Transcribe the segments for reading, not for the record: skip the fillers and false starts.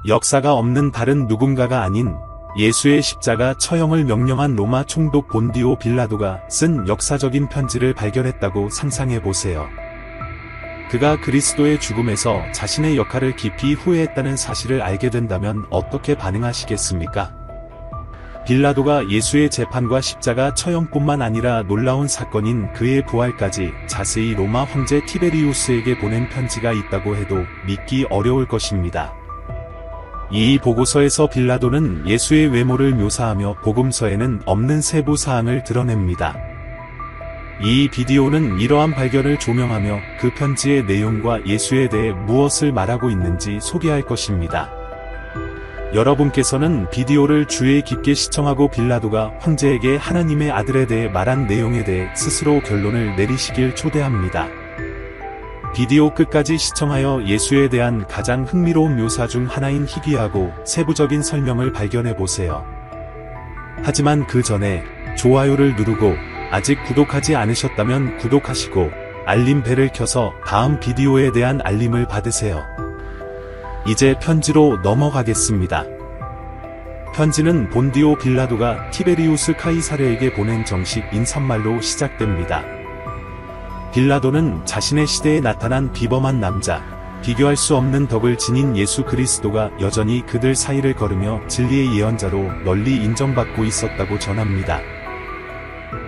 역사가 없는 다른 누군가가 아닌 예수의 십자가 처형을 명령한 로마 총독 본디오 빌라도가 쓴 역사적인 편지를 발견했다고 상상해보세요. 그가 그리스도의 죽음에서 자신의 역할을 깊이 후회했다는 사실을 알게 된다면 어떻게 반응하시겠습니까? 빌라도가 예수의 재판과 십자가 처형뿐만 아니라 놀라운 사건인 그의 부활까지 자세히 로마 황제 티베리우스에게 보낸 편지가 있다고 해도 믿기 어려울 것입니다. 이 보고서에서 빌라도는 예수의 외모를 묘사하며 복음서에는 없는 세부 사항을 드러냅니다. 이 비디오는 이러한 발견을 조명하며 그 편지의 내용과 예수에 대해 무엇을 말하고 있는지 소개할 것입니다. 여러분께서는 비디오를 주의 깊게 시청하고 빌라도가 황제에게 하나님의 아들에 대해 말한 내용에 대해 스스로 결론을 내리시길 초대합니다. 비디오 끝까지 시청하여 예수에 대한 가장 흥미로운 묘사 중 하나인 희귀하고 세부적인 설명을 발견해보세요. 하지만 그 전에 좋아요를 누르고 아직 구독하지 않으셨다면 구독하시고 알림벨을 켜서 다음 비디오에 대한 알림을 받으세요. 이제 편지로 넘어가겠습니다. 편지는 본디오 빌라도가 티베리우스 카이사르에게 보낸 정식 인사말로 시작됩니다. 빌라도는 자신의 시대에 나타난 비범한 남자, 비교할 수 없는 덕을 지닌 예수 그리스도가 여전히 그들 사이를 걸으며 진리의 예언자로 널리 인정받고 있었다고 전합니다.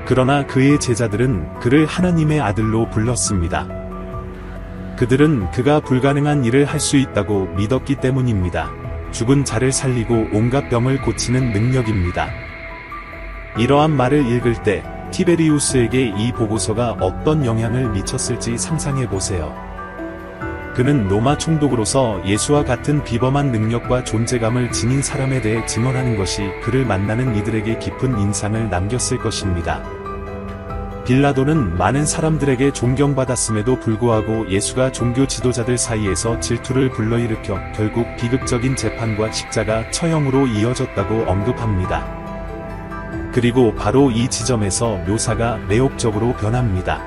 그러나 그의 제자들은 그를 하나님의 아들로 불렀습니다. 그들은 그가 불가능한 일을 할 수 있다고 믿었기 때문입니다. 죽은 자를 살리고 온갖 병을 고치는 능력입니다. 이러한 말을 읽을 때 티베리우스에게 이 보고서가 어떤 영향을 미쳤을지 상상해보세요. 그는 로마 총독으로서 예수와 같은 비범한 능력과 존재감을 지닌 사람에 대해 증언하는 것이 그를 만나는 이들에게 깊은 인상을 남겼을 것입니다. 빌라도는 많은 사람들에게 존경받았음에도 불구하고 예수가 종교 지도자들 사이에서 질투를 불러일으켜 결국 비극적인 재판과 십자가 처형으로 이어졌다고 언급합니다. 그리고 바로 이 지점에서 묘사가 매혹적으로 변합니다.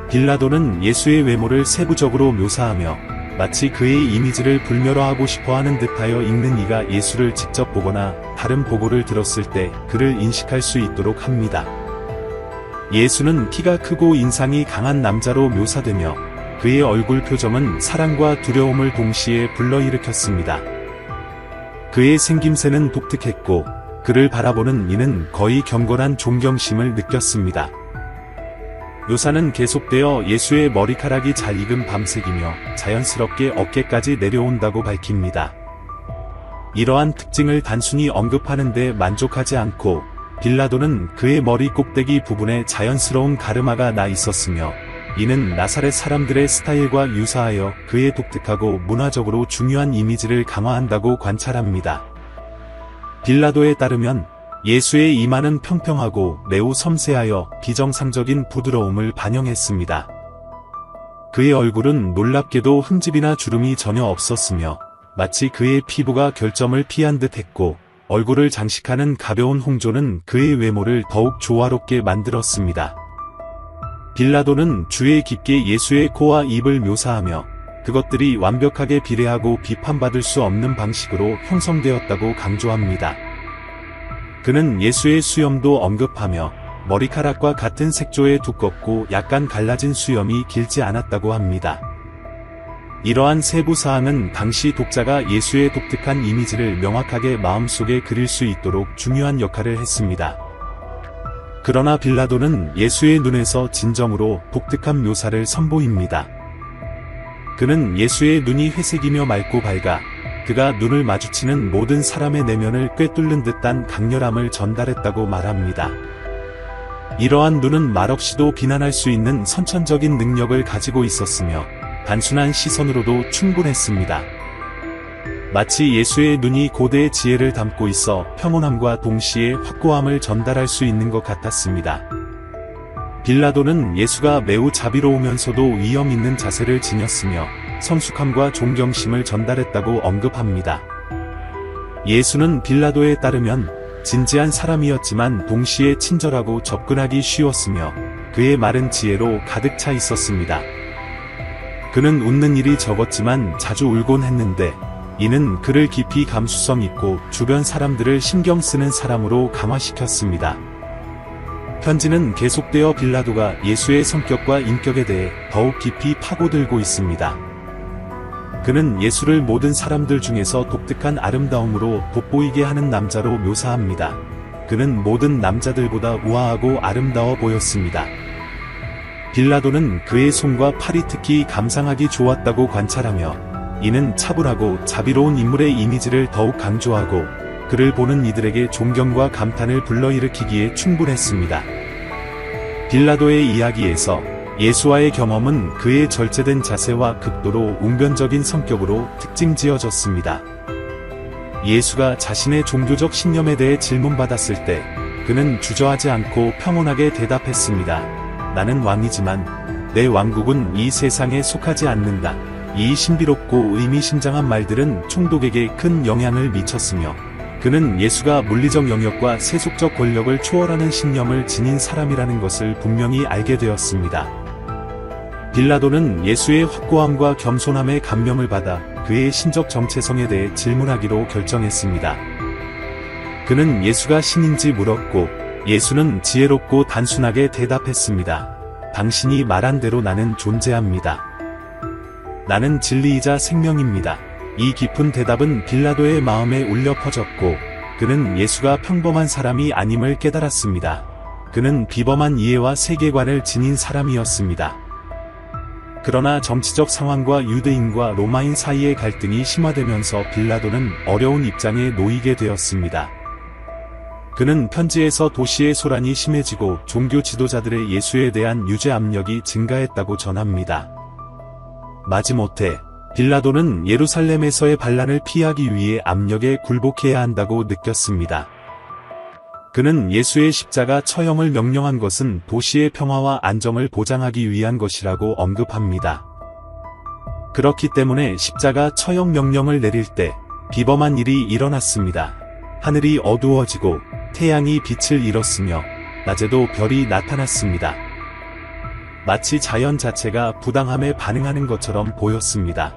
빌라도는 예수의 외모를 세부적으로 묘사하며 마치 그의 이미지를 불멸화하고 싶어하는 듯하여 읽는 이가 예수를 직접 보거나 다른 보고를 들었을 때 그를 인식할 수 있도록 합니다. 예수는 키가 크고 인상이 강한 남자로 묘사되며 그의 얼굴 표정은 사랑과 두려움을 동시에 불러일으켰습니다. 그의 생김새는 독특했고 그를 바라보는 이는 거의 경건한 존경심을 느꼈습니다. 묘사는 계속되어 예수의 머리카락이 잘 익은 밤색이며 자연스럽게 어깨까지 내려온다고 밝힙니다. 이러한 특징을 단순히 언급하는 데 만족하지 않고 빌라도는 그의 머리 꼭대기 부분에 자연스러운 가르마가 나 있었으며 이는 나사렛 사람들의 스타일과 유사하여 그의 독특하고 문화적으로 중요한 이미지를 강화한다고 관찰합니다. 빌라도에 따르면 예수의 이마는 평평하고 매우 섬세하여 비정상적인 부드러움을 반영했습니다. 그의 얼굴은 놀랍게도 흠집이나 주름이 전혀 없었으며 마치 그의 피부가 결점을 피한 듯 했고 얼굴을 장식하는 가벼운 홍조는 그의 외모를 더욱 조화롭게 만들었습니다. 빌라도는 주의 깊게 예수의 코와 입을 묘사하며 그것들이 완벽하게 비례하고 비판받을 수 없는 방식으로 형성되었다고 강조합니다. 그는 예수의 수염도 언급하며 머리카락과 같은 색조의 두껍고 약간 갈라진 수염이 길지 않았다고 합니다. 이러한 세부 사항은 당시 독자가 예수의 독특한 이미지를 명확하게 마음속에 그릴 수 있도록 중요한 역할을 했습니다. 그러나 빌라도는 예수의 눈에서 진정으로 독특한 묘사를 선보입니다. 그는 예수의 눈이 회색이며 맑고 밝아 그가 눈을 마주치는 모든 사람의 내면을 꿰뚫는 듯한 강렬함을 전달했다고 말합니다. 이러한 눈은 말없이도 비난할 수 있는 선천적인 능력을 가지고 있었으며 단순한 시선으로도 충분했습니다. 마치 예수의 눈이 고대의 지혜를 담고 있어 평온함과 동시에 확고함을 전달할 수 있는 것 같았습니다. 빌라도는 예수가 매우 자비로우면서도 위험 있는 자세를 지녔으며 성숙함과 존경심을 전달했다고 언급합니다. 예수는 빌라도에 따르면 진지한 사람이었지만 동시에 친절하고 접근하기 쉬웠으며 그의 말은 지혜로 가득 차 있었습니다. 그는 웃는 일이 적었지만 자주 울곤 했는데 이는 그를 깊이 감수성 있고 주변 사람들을 신경 쓰는 사람으로 강화시켰습니다. 편지는 계속되어 빌라도가 예수의 성격과 인격에 대해 더욱 깊이 파고들고 있습니다. 그는 예수를 모든 사람들 중에서 독특한 아름다움으로 돋보이게 하는 남자로 묘사합니다. 그는 모든 남자들보다 우아하고 아름다워 보였습니다. 빌라도는 그의 손과 팔이 특히 감상하기 좋았다고 관찰하며 이는 차분하고 자비로운 인물의 이미지를 더욱 강조하고 그를 보는 이들에게 존경과 감탄을 불러일으키기에 충분했습니다. 빌라도의 이야기에서 예수와의 경험은 그의 절제된 자세와 극도로 웅변적인 성격으로 특징지어졌습니다. 예수가 자신의 종교적 신념에 대해 질문받았을 때 그는 주저하지 않고 평온하게 대답했습니다. 나는 왕이지만 내 왕국은 이 세상에 속하지 않는다. 이 신비롭고 의미심장한 말들은 총독에게 큰 영향을 미쳤으며 그는 예수가 물리적 영역과 세속적 권력을 초월하는 신념을 지닌 사람이라는 것을 분명히 알게 되었습니다. 빌라도는 예수의 확고함과 겸손함에 감명을 받아 그의 신적 정체성에 대해 질문하기로 결정했습니다. 그는 예수가 신인지 물었고 예수는 지혜롭고 단순하게 대답했습니다. 당신이 말한 대로 나는 존재합니다. 나는 진리이자 생명입니다. 이 깊은 대답은 빌라도의 마음에 울려 퍼졌고 그는 예수가 평범한 사람이 아님을 깨달았습니다. 그는 비범한 이해와 세계관을 지닌 사람이었습니다. 그러나 정치적 상황과 유대인과 로마인 사이의 갈등이 심화되면서 빌라도는 어려운 입장에 놓이게 되었습니다. 그는 편지에서 도시의 소란이 심해지고 종교 지도자들의 예수에 대한 유죄 압력이 증가했다고 전합니다. 마지못해 빌라도는 예루살렘에서의 반란을 피하기 위해 압력에 굴복해야 한다고 느꼈습니다. 그는 예수의 십자가 처형을 명령한 것은 도시의 평화와 안정을 보장하기 위한 것이라고 언급합니다. 그렇기 때문에 십자가 처형 명령을 내릴 때 비범한 일이 일어났습니다. 하늘이 어두워지고 태양이 빛을 잃었으며 낮에도 별이 나타났습니다. 마치 자연 자체가 부당함에 반응하는 것처럼 보였습니다.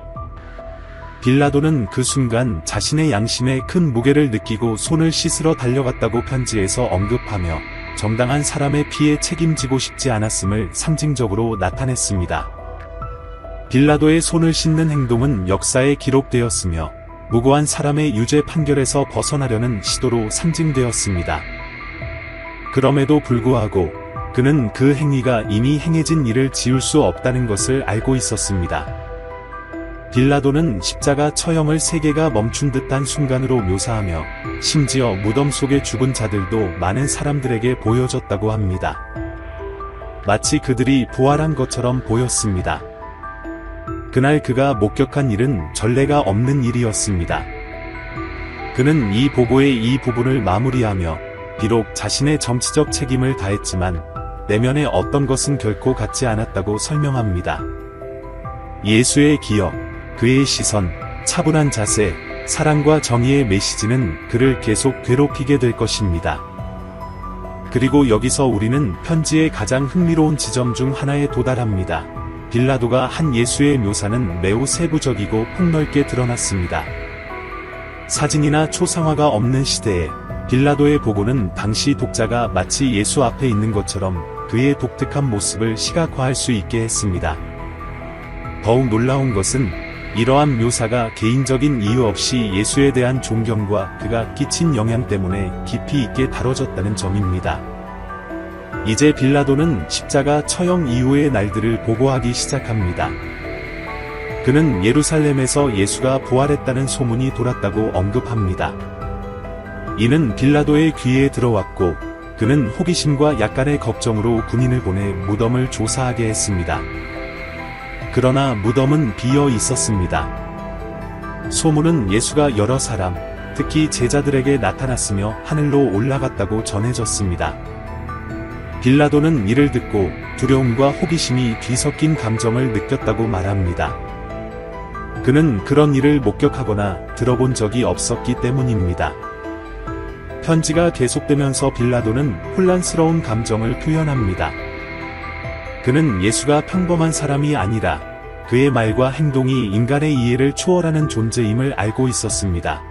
빌라도는 그 순간 자신의 양심에 큰 무게를 느끼고 손을 씻으러 달려갔다고 편지에서 언급하며 정당한 사람의 피에 책임지고 싶지 않았음을 상징적으로 나타냈습니다. 빌라도의 손을 씻는 행동은 역사에 기록되었으며 무고한 사람의 유죄 판결에서 벗어나려는 시도로 상징되었습니다. 그럼에도 불구하고 그는 그 행위가 이미 행해진 일을 지울 수 없다는 것을 알고 있었습니다. 빌라도는 십자가 처형을 세계가 멈춘 듯한 순간으로 묘사하며 심지어 무덤 속에 죽은 자들도 많은 사람들에게 보여졌다고 합니다. 마치 그들이 부활한 것처럼 보였습니다. 그날 그가 목격한 일은 전례가 없는 일이었습니다. 그는 이 보고의 이 부분을 마무리하며 비록 자신의 정치적 책임을 다했지만 내면의 어떤 것은 결코 같지 않았다고 설명합니다. 예수의 기억, 그의 시선, 차분한 자세, 사랑과 정의의 메시지는 그를 계속 괴롭히게 될 것입니다. 그리고 여기서 우리는 편지의 가장 흥미로운 지점 중 하나에 도달합니다. 빌라도가 한 예수의 묘사는 매우 세부적이고 폭넓게 드러났습니다. 사진이나 초상화가 없는 시대에 빌라도의 보고는 당시 독자가 마치 예수 앞에 있는 것처럼 그의 독특한 모습을 시각화할 수 있게 했습니다. 더욱 놀라운 것은 이러한 묘사가 개인적인 이유 없이 예수에 대한 존경과 그가 끼친 영향 때문에 깊이 있게 다뤄졌다는 점입니다. 이제 빌라도는 십자가 처형 이후의 날들을 보고하기 시작합니다. 그는 예루살렘에서 예수가 부활했다는 소문이 돌았다고 언급합니다. 이는 빌라도의 귀에 들어왔고 그는 호기심과 약간의 걱정으로 군인을 보내 무덤을 조사하게 했습니다. 그러나 무덤은 비어 있었습니다. 소문은 예수가 여러 사람, 특히 제자들에게 나타났으며 하늘로 올라갔다고 전해졌습니다. 빌라도는 이를 듣고 두려움과 호기심이 뒤섞인 감정을 느꼈다고 말합니다. 그는 그런 일을 목격하거나 들어본 적이 없었기 때문입니다. 편지가 계속되면서 빌라도는 혼란스러운 감정을 표현합니다. 그는 예수가 평범한 사람이 아니라 그의 말과 행동이 인간의 이해를 초월하는 존재임을 알고 있었습니다.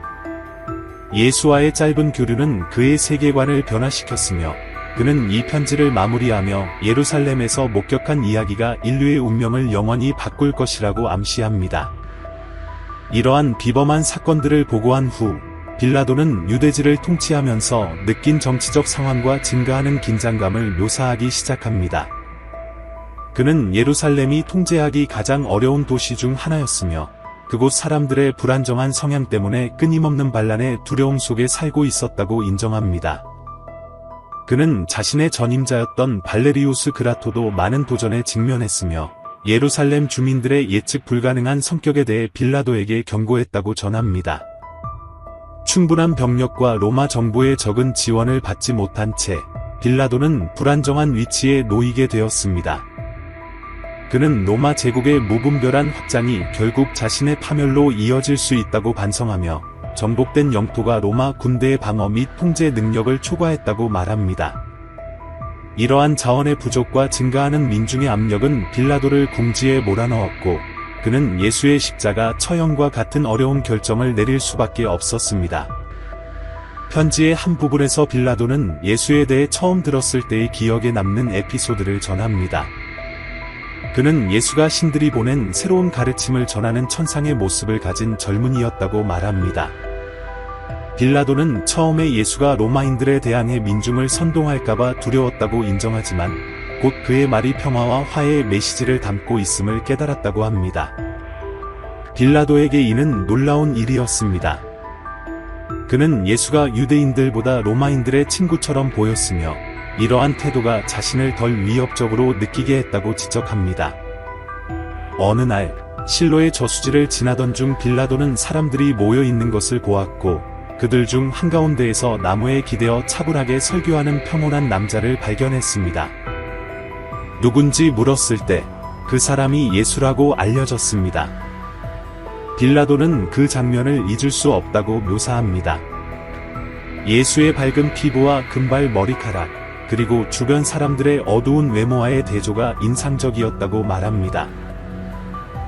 예수와의 짧은 교류는 그의 세계관을 변화시켰으며 그는 이 편지를 마무리하며 예루살렘에서 목격한 이야기가 인류의 운명을 영원히 바꿀 것이라고 암시합니다. 이러한 비범한 사건들을 보고한 후 빌라도는 유대지를 통치하면서 느낀 정치적 상황과 증가하는 긴장감을 묘사하기 시작합니다. 그는 예루살렘이 통제하기 가장 어려운 도시 중 하나였으며 그곳 사람들의 불안정한 성향 때문에 끊임없는 반란의 두려움 속에 살고 있었다고 인정합니다. 그는 자신의 전임자였던 발레리우스 그라토도 많은 도전에 직면했으며 예루살렘 주민들의 예측 불가능한 성격에 대해 빌라도에게 경고했다고 전합니다. 충분한 병력과 로마 정부의 적은 지원을 받지 못한 채 빌라도는 불안정한 위치에 놓이게 되었습니다. 그는 로마 제국의 무분별한 확장이 결국 자신의 파멸로 이어질 수 있다고 반성하며 정복된 영토가 로마 군대의 방어 및 통제 능력을 초과했다고 말합니다. 이러한 자원의 부족과 증가하는 민중의 압력은 빌라도를 궁지에 몰아넣었고 그는 예수의 십자가 처형과 같은 어려운 결정을 내릴 수밖에 없었습니다. 편지의 한 부분에서 빌라도는 예수에 대해 처음 들었을 때의 기억에 남는 에피소드를 전합니다. 그는 예수가 신들이 보낸 새로운 가르침을 전하는 천상의 모습을 가진 젊은이였다고 말합니다. 빌라도는 처음에 예수가 로마인들에 대항해 민중을 선동할까봐 두려웠다고 인정하지만 곧 그의 말이 평화와 화해의 메시지를 담고 있음을 깨달았다고 합니다. 빌라도에게 이는 놀라운 일이었습니다. 그는 예수가 유대인들보다 로마인들의 친구처럼 보였으며 이러한 태도가 자신을 덜 위협적으로 느끼게 했다고 지적합니다. 어느 날 실로의 저수지를 지나던 중 빌라도는 사람들이 모여 있는 것을 보았고 그들 중 한가운데에서 나무에 기대어 차분하게 설교하는 평온한 남자를 발견했습니다. 누군지 물었을 때 그 사람이 예수라고 알려졌습니다. 빌라도는 그 장면을 잊을 수 없다고 묘사합니다. 예수의 밝은 피부와 금발 머리카락, 그리고 주변 사람들의 어두운 외모와의 대조가 인상적이었다고 말합니다.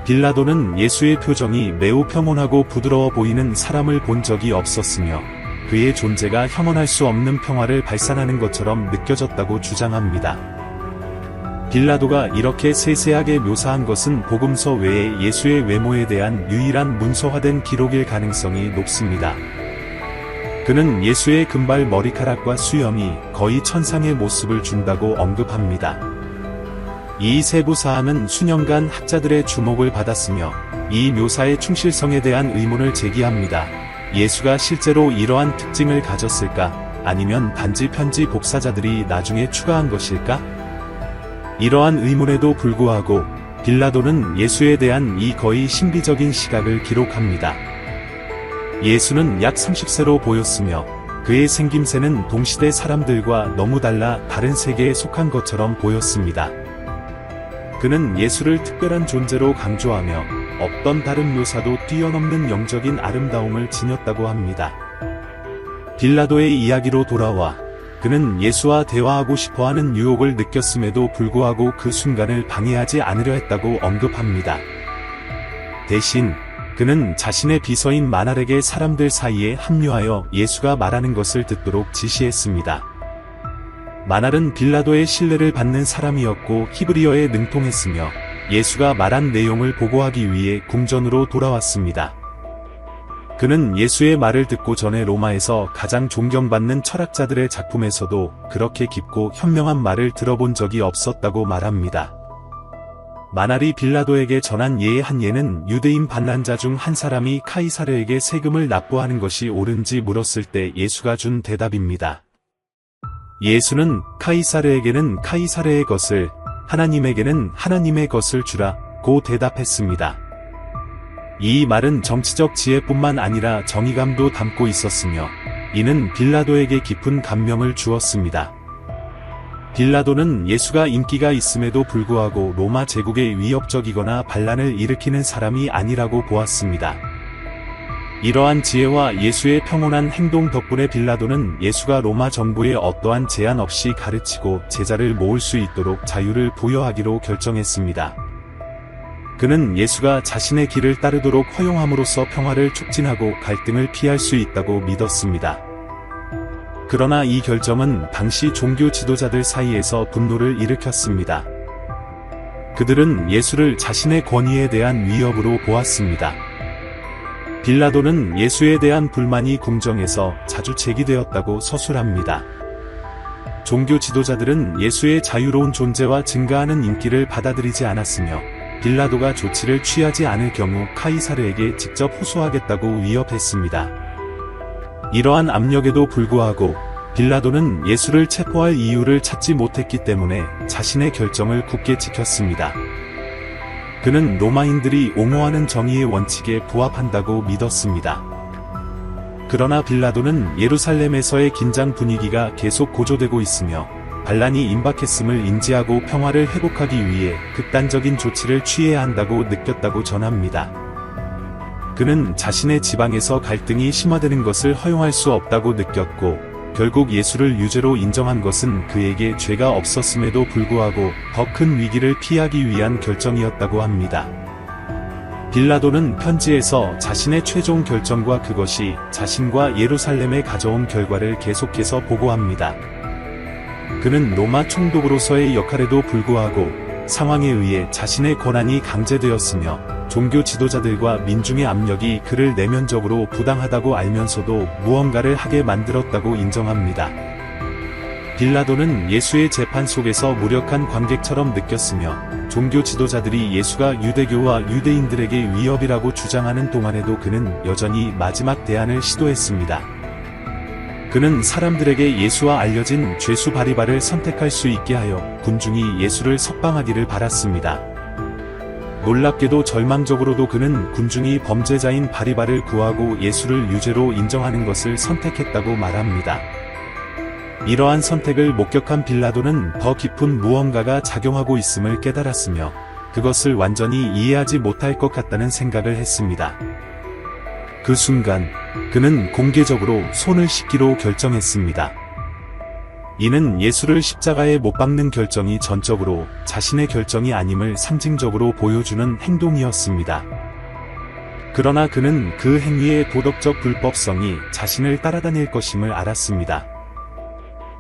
빌라도는 예수의 표정이 매우 평온하고 부드러워 보이는 사람을 본 적이 없었으며 그의 존재가 형언할 수 없는 평화를 발산하는 것처럼 느껴졌다고 주장합니다. 빌라도가 이렇게 세세하게 묘사한 것은 복음서 외에 예수의 외모에 대한 유일한 문서화된 기록일 가능성이 높습니다. 그는 예수의 금발 머리카락과 수염이 거의 천상의 모습을 준다고 언급합니다. 이 세부 사항은 수년간 학자들의 주목을 받았으며 이 묘사의 충실성에 대한 의문을 제기합니다. 예수가 실제로 이러한 특징을 가졌을까? 아니면 단지 편지 복사자들이 나중에 추가한 것일까? 이러한 의문에도 불구하고 빌라도는 예수에 대한 이 거의 신비적인 시각을 기록합니다. 예수는 약 30세로 보였으며 그의 생김새는 동시대 사람들과 너무 달라 다른 세계에 속한 것처럼 보였습니다. 그는 예수를 특별한 존재로 강조하며 어떤 다른 묘사도 뛰어넘는 영적인 아름다움을 지녔다고 합니다. 빌라도의 이야기로 돌아와 그는 예수와 대화하고 싶어하는 유혹을 느꼈음에도 불구하고 그 순간을 방해하지 않으려 했다고 언급합니다. 대신 그는 자신의 비서인 마날에게 사람들 사이에 합류하여 예수가 말하는 것을 듣도록 지시했습니다. 마날은 빌라도의 신뢰를 받는 사람이었고 히브리어에 능통했으며 예수가 말한 내용을 보고하기 위해 궁전으로 돌아왔습니다. 그는 예수의 말을 듣고 전에 로마에서 가장 존경받는 철학자들의 작품에서도 그렇게 깊고 현명한 말을 들어본 적이 없었다고 말합니다. 마날이 빌라도에게 전한 예의 한 예는 유대인 반란자 중 한 사람이 카이사르에게 세금을 납부하는 것이 옳은지 물었을 때 예수가 준 대답입니다. 예수는 카이사르에게는 카이사르의 것을, 하나님에게는 하나님의 것을 주라고 대답했습니다. 이 말은 정치적 지혜뿐만 아니라 정의감도 담고 있었으며 이는 빌라도에게 깊은 감명을 주었습니다. 빌라도는 예수가 인기가 있음에도 불구하고 로마 제국에 위협적이거나 반란을 일으키는 사람이 아니라고 보았습니다. 이러한 지혜와 예수의 평온한 행동 덕분에 빌라도는 예수가 로마 정부에 어떠한 제한 없이 가르치고 제자를 모을 수 있도록 자유를 부여하기로 결정했습니다. 그는 예수가 자신의 길을 따르도록 허용함으로써 평화를 촉진하고 갈등을 피할 수 있다고 믿었습니다. 그러나 이 결정은 당시 종교 지도자들 사이에서 분노를 일으켰습니다. 그들은 예수를 자신의 권위에 대한 위협으로 보았습니다. 빌라도는 예수에 대한 불만이 궁정에서 자주 제기되었다고 서술합니다. 종교 지도자들은 예수의 자유로운 존재와 증가하는 인기를 받아들이지 않았으며 빌라도가 조치를 취하지 않을 경우 카이사르에게 직접 호소하겠다고 위협했습니다. 이러한 압력에도 불구하고 빌라도는 예수를 체포할 이유를 찾지 못했기 때문에 자신의 결정을 굳게 지켰습니다. 그는 로마인들이 옹호하는 정의의 원칙에 부합한다고 믿었습니다. 그러나 빌라도는 예루살렘에서의 긴장 분위기가 계속 고조되고 있으며 반란이 임박했음을 인지하고 평화를 회복하기 위해 극단적인 조치를 취해야 한다고 느꼈다고 전합니다. 그는 자신의 지방에서 갈등이 심화되는 것을 허용할 수 없다고 느꼈고 결국 예수를 유죄로 인정한 것은 그에게 죄가 없었음에도 불구하고 더 큰 위기를 피하기 위한 결정이었다고 합니다. 빌라도는 편지에서 자신의 최종 결정과 그것이 자신과 예루살렘에 가져온 결과를 계속해서 보고합니다. 그는 로마 총독으로서의 역할에도 불구하고 상황에 의해 자신의 권한이 강제되었으며 종교 지도자들과 민중의 압력이 그를 내면적으로 부당하다고 알면서도 무언가를 하게 만들었다고 인정합니다. 빌라도는 예수의 재판 속에서 무력한 관객처럼 느꼈으며 종교 지도자들이 예수가 유대교와 유대인들에게 위협이라고 주장하는 동안에도 그는 여전히 마지막 대안을 시도했습니다. 그는 사람들에게 예수와 알려진 죄수 바리바를 선택할 수 있게 하여 군중이 예수를 석방하기를 바랐습니다. 놀랍게도 절망적으로도 그는 군중이 범죄자인 바리바를 구하고 예수를 유죄로 인정하는 것을 선택했다고 말합니다. 이러한 선택을 목격한 빌라도는 더 깊은 무언가가 작용하고 있음을 깨달았으며 그것을 완전히 이해하지 못할 것 같다는 생각을 했습니다. 그 순간 그는 공개적으로 손을 씻기로 결정했습니다. 이는 예수를 십자가에 못 박는 결정이 전적으로 자신의 결정이 아님을 상징적으로 보여주는 행동이었습니다. 그러나 그는 그 행위의 도덕적 불법성이 자신을 따라다닐 것임을 알았습니다.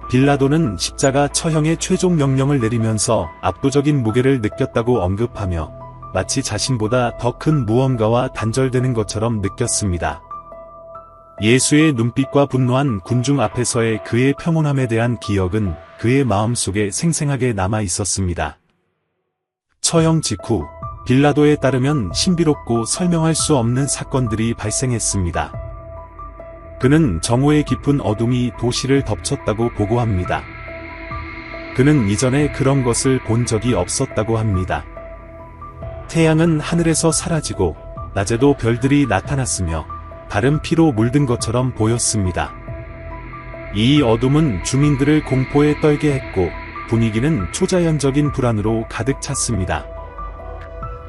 빌라도는 십자가 처형의 최종 명령을 내리면서 압도적인 무게를 느꼈다고 언급하며 마치 자신보다 더 큰 무언가와 단절되는 것처럼 느꼈습니다. 예수의 눈빛과 분노한 군중 앞에서의 그의 평온함에 대한 기억은 그의 마음속에 생생하게 남아 있었습니다. 처형 직후 빌라도에 따르면 신비롭고 설명할 수 없는 사건들이 발생했습니다. 그는 정오의 깊은 어둠이 도시를 덮쳤다고 보고합니다. 그는 이전에 그런 것을 본 적이 없었다고 합니다. 태양은 하늘에서 사라지고 낮에도 별들이 나타났으며 다른 피로 물든 것처럼 보였습니다. 이 어둠은 주민들을 공포에 떨게 했고 분위기는 초자연적인 불안으로 가득 찼습니다.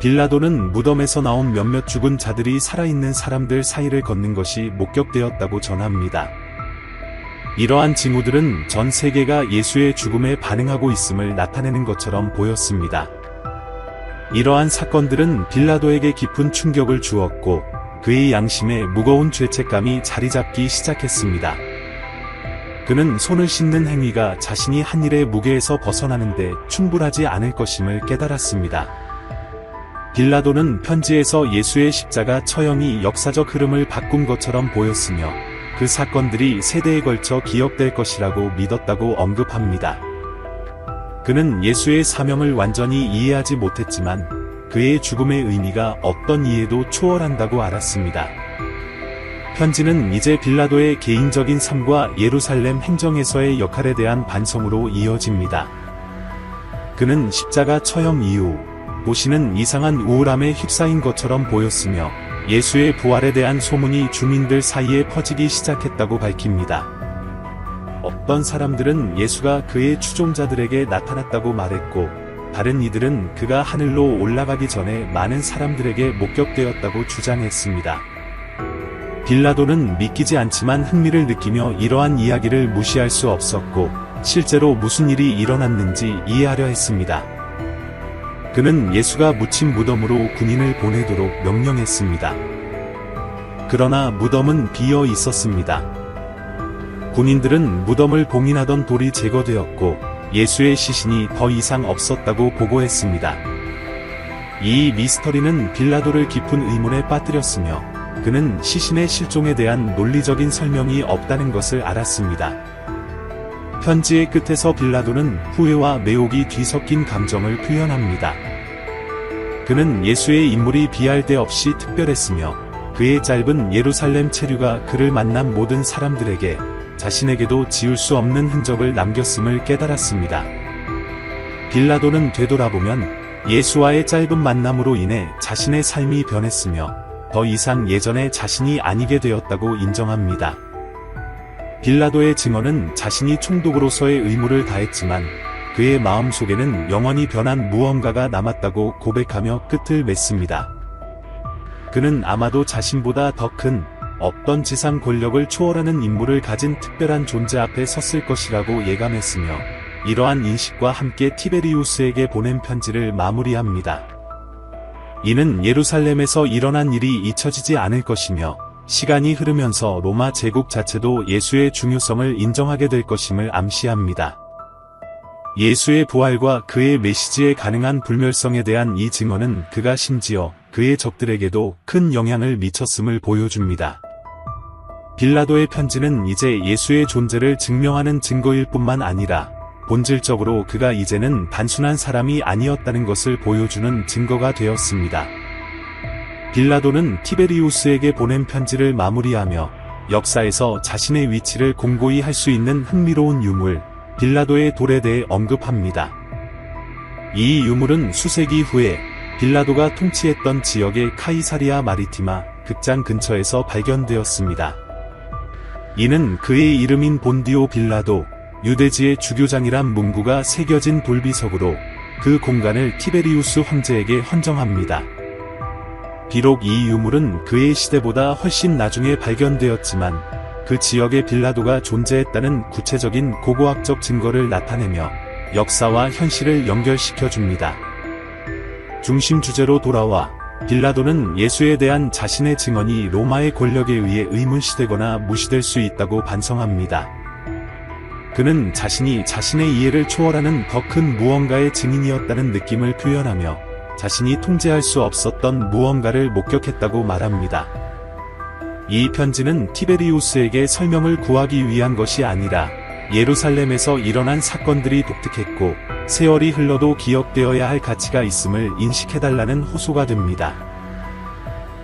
빌라도는 무덤에서 나온 몇몇 죽은 자들이 살아있는 사람들 사이를 걷는 것이 목격되었다고 전합니다. 이러한 징후들은 전 세계가 예수의 죽음에 반응하고 있음을 나타내는 것처럼 보였습니다. 이러한 사건들은 빌라도에게 깊은 충격을 주었고 그의 양심에 무거운 죄책감이 자리잡기 시작했습니다. 그는 손을 씻는 행위가 자신이 한 일의 무게에서 벗어나는데 충분하지 않을 것임을 깨달았습니다. 빌라도는 편지에서 예수의 십자가 처형이 역사적 흐름을 바꾼 것처럼 보였으며 그 사건들이 세대에 걸쳐 기억될 것이라고 믿었다고 언급합니다. 그는 예수의 사명을 완전히 이해하지 못했지만 그의 죽음의 의미가 어떤 이해도 초월한다고 알았습니다. 편지는 이제 빌라도의 개인적인 삶과 예루살렘 행정에서의 역할에 대한 반성으로 이어집니다. 그는 십자가 처형 이후 도시는 이상한 우울함에 휩싸인 것처럼 보였으며 예수의 부활에 대한 소문이 주민들 사이에 퍼지기 시작했다고 밝힙니다. 어떤 사람들은 예수가 그의 추종자들에게 나타났다고 말했고 다른 이들은 그가 하늘로 올라가기 전에 많은 사람들에게 목격되었다고 주장했습니다. 빌라도는 믿기지 않지만 흥미를 느끼며 이러한 이야기를 무시할 수 없었고 실제로 무슨 일이 일어났는지 이해하려 했습니다. 그는 예수가 묻힌 무덤으로 군인을 보내도록 명령했습니다. 그러나 무덤은 비어 있었습니다. 군인들은 무덤을 봉인하던 돌이 제거되었고 예수의 시신이 더 이상 없었다고 보고했습니다. 이 미스터리는 빌라도를 깊은 의문에 빠뜨렸으며 그는 시신의 실종에 대한 논리적인 설명이 없다는 것을 알았습니다. 편지의 끝에서 빌라도는 후회와 매혹이 뒤섞인 감정을 표현합니다. 그는 예수의 인물이 비할 데 없이 특별했으며 그의 짧은 예루살렘 체류가 그를 만난 모든 사람들에게 자신에게도 지울 수 없는 흔적을 남겼음을 깨달았습니다. 빌라도는 되돌아보면 예수와의 짧은 만남으로 인해 자신의 삶이 변했으며 더 이상 예전의 자신이 아니게 되었다고 인정합니다. 빌라도의 증언은 자신이 총독으로서의 의무를 다했지만 그의 마음속에는 영원히 변한 무언가가 남았다고 고백하며 끝을 맺습니다. 그는 아마도 자신보다 더 큰 어떤 지상 권력을 초월하는 임무를 가진 특별한 존재 앞에 섰을 것이라고 예감했으며 이러한 인식과 함께 티베리우스에게 보낸 편지를 마무리합니다. 이는 예루살렘에서 일어난 일이 잊혀지지 않을 것이며 시간이 흐르면서 로마 제국 자체도 예수의 중요성을 인정하게 될 것임을 암시합니다. 예수의 부활과 그의 메시지에 가능한 불멸성에 대한 이 증언은 그가 심지어 그의 적들에게도 큰 영향을 미쳤음을 보여줍니다. 빌라도의 편지는 이제 예수의 존재를 증명하는 증거일 뿐만 아니라 본질적으로 그가 이제는 단순한 사람이 아니었다는 것을 보여주는 증거가 되었습니다. 빌라도는 티베리우스에게 보낸 편지를 마무리하며 역사에서 자신의 위치를 공고히 할 수 있는 흥미로운 유물, 빌라도의 돌에 대해 언급합니다. 이 유물은 수세기 후에 빌라도가 통치했던 지역의 카이사리아 마리티마 극장 근처에서 발견되었습니다. 이는 그의 이름인 본디오 빌라도, 유대지의 주교장이란 문구가 새겨진 돌비석으로 그 공간을 티베리우스 황제에게 헌정합니다. 비록 이 유물은 그의 시대보다 훨씬 나중에 발견되었지만 그 지역에 빌라도가 존재했다는 구체적인 고고학적 증거를 나타내며 역사와 현실을 연결시켜 줍니다. 중심 주제로 돌아와 빌라도는 예수에 대한 자신의 증언이 로마의 권력에 의해 의문시되거나 무시될 수 있다고 반성합니다. 그는 자신이 자신의 이해를 초월하는 더 큰 무언가의 증인이었다는 느낌을 표현하며 자신이 통제할 수 없었던 무언가를 목격했다고 말합니다. 이 편지는 티베리우스에게 설명을 구하기 위한 것이 아니라 예루살렘에서 일어난 사건들이 독특했고 세월이 흘러도 기억되어야 할 가치가 있음을 인식해달라는 호소가 됩니다.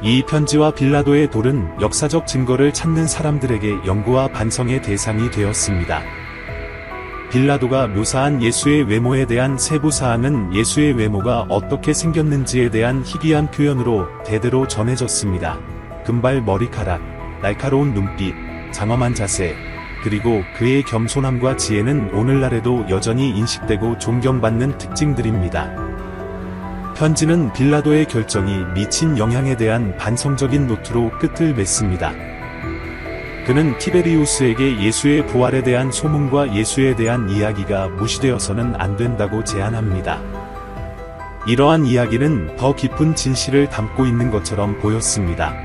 이 편지와 빌라도의 돌은 역사적 증거를 찾는 사람들에게 연구와 반성의 대상이 되었습니다. 빌라도가 묘사한 예수의 외모에 대한 세부 사항은 예수의 외모가 어떻게 생겼는지에 대한 희귀한 표현으로 대대로 전해졌습니다. 금발 머리카락, 날카로운 눈빛, 장엄한 자세, 그리고 그의 겸손함과 지혜는 오늘날에도 여전히 인식되고 존경받는 특징들입니다. 편지는 빌라도의 결정이 미친 영향에 대한 반성적인 노트로 끝을 맺습니다. 그는 티베리우스에게 예수의 부활에 대한 소문과 예수에 대한 이야기가 무시되어서는 안 된다고 제안합니다. 이러한 이야기는 더 깊은 진실을 담고 있는 것처럼 보였습니다.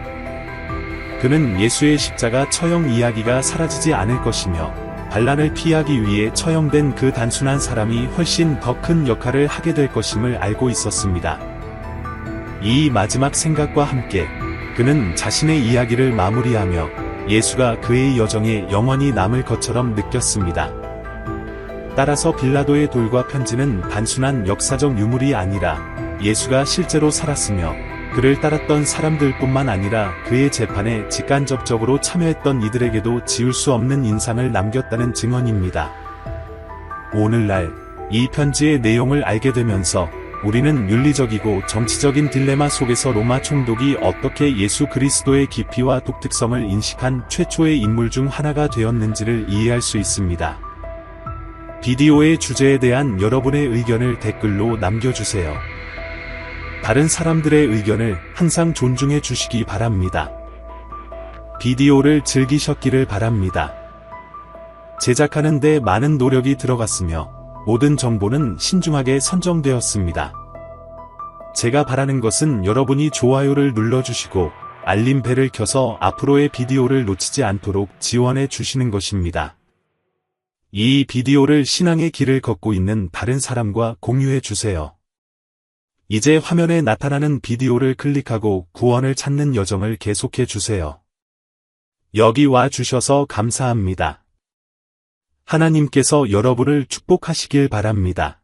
그는 예수의 십자가 처형 이야기가 사라지지 않을 것이며 반란을 피하기 위해 처형된 그 단순한 사람이 훨씬 더 큰 역할을 하게 될 것임을 알고 있었습니다. 이 마지막 생각과 함께 그는 자신의 이야기를 마무리하며 예수가 그의 여정에 영원히 남을 것처럼 느꼈습니다. 따라서 빌라도의 돌과 편지는 단순한 역사적 유물이 아니라 예수가 실제로 살았으며 그를 따랐던 사람들뿐만 아니라 그의 재판에 직간접적으로 참여했던 이들에게도 지울 수 없는 인상을 남겼다는 증언입니다. 오늘날 이 편지의 내용을 알게 되면서 우리는 윤리적이고 정치적인 딜레마 속에서 로마 총독이 어떻게 예수 그리스도의 깊이와 독특성을 인식한 최초의 인물 중 하나가 되었는지를 이해할 수 있습니다. 비디오의 주제에 대한 여러분의 의견을 댓글로 남겨주세요. 다른 사람들의 의견을 항상 존중해 주시기 바랍니다. 비디오를 즐기셨기를 바랍니다. 제작하는 데 많은 노력이 들어갔으며 모든 정보는 신중하게 선정되었습니다. 제가 바라는 것은 여러분이 좋아요를 눌러주시고 알림벨을 켜서 앞으로의 비디오를 놓치지 않도록 지원해 주시는 것입니다. 이 비디오를 신앙의 길을 걷고 있는 다른 사람과 공유해 주세요. 이제 화면에 나타나는 비디오를 클릭하고 구원을 찾는 여정을 계속해 주세요. 여기 와 주셔서 감사합니다. 하나님께서 여러분을 축복하시길 바랍니다.